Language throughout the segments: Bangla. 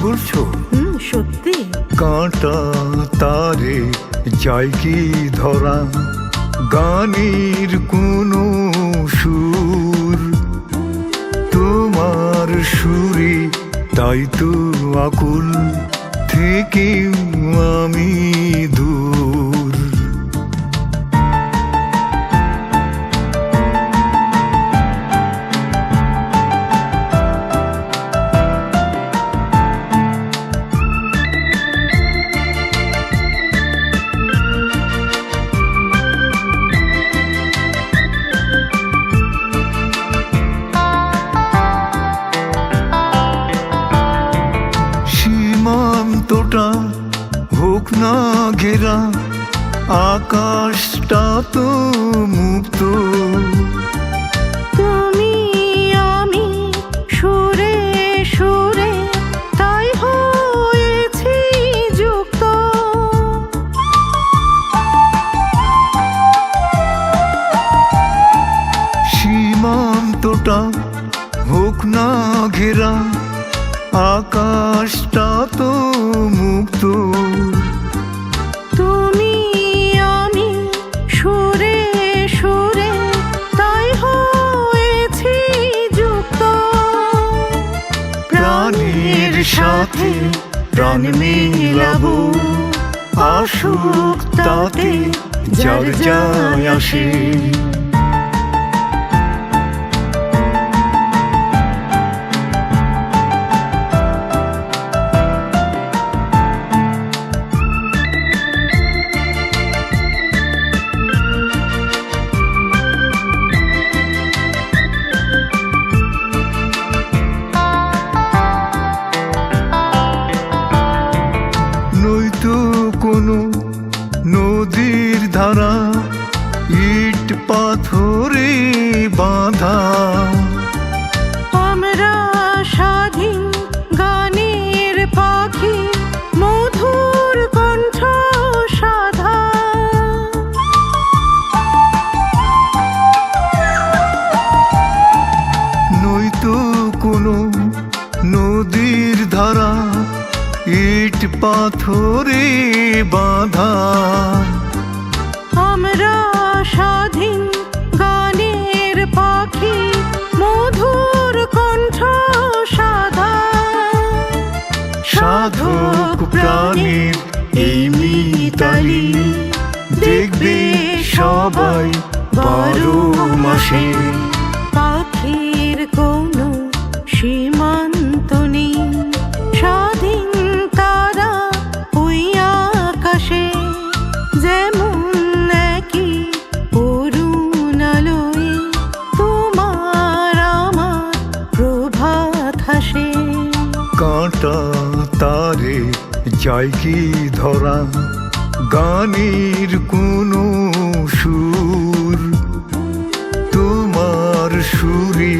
বলছো? সত্যি। কাঁটা তারে যায় কি ধরা, গানের কোনো সুর তোমার সুরে, তাই তো আকুল থেকে আমি দূর। সীমান্তটা হোক না ঘেরা, আকাশটা তো মুক্ত। তুমি আমি সুরে সুরে তাই হয়েছি যুক্ত। সীমান্তটা হোক না ঘেরা, আকাশটা তো মুক্ত। তুমি আমি সুরে সুরে তাই হয়েছি যুক্ত। প্রাণের সাথে প্রাণ মিলাবো, আসুক তাতে যার যায় আসে। নয়তো কোনো নদীর ধারা, ইট পাথরে বাঁধা। আমরা স্বাধীন গানের পাখি, মধুর কণ্ঠ সাধা। নয়তো কোনো নদীর ধারা, ইট পাথরে বাঁধা। আমরা স্বাধীন গানের পাখি, মধুর কণ্ঠ সাধা। সাধক প্রাণের এই মিতালি দেখবে সবাই 12 মাসে। পাখির কোনো সীমান্ত নেই, স্বাধীন তারা ওই আকাশে। যেমন একই অরুণ আলোয় তোমার আমার প্রভাত হাসে। কাঁটা তারে যায় কি ধরা, গানের কোনো সুর তোমার সুরে,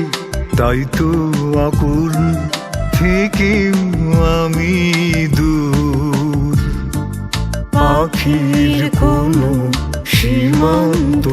তাই তো আকুল থেকে আমি দূর। পাখির কোনো সীমান্ত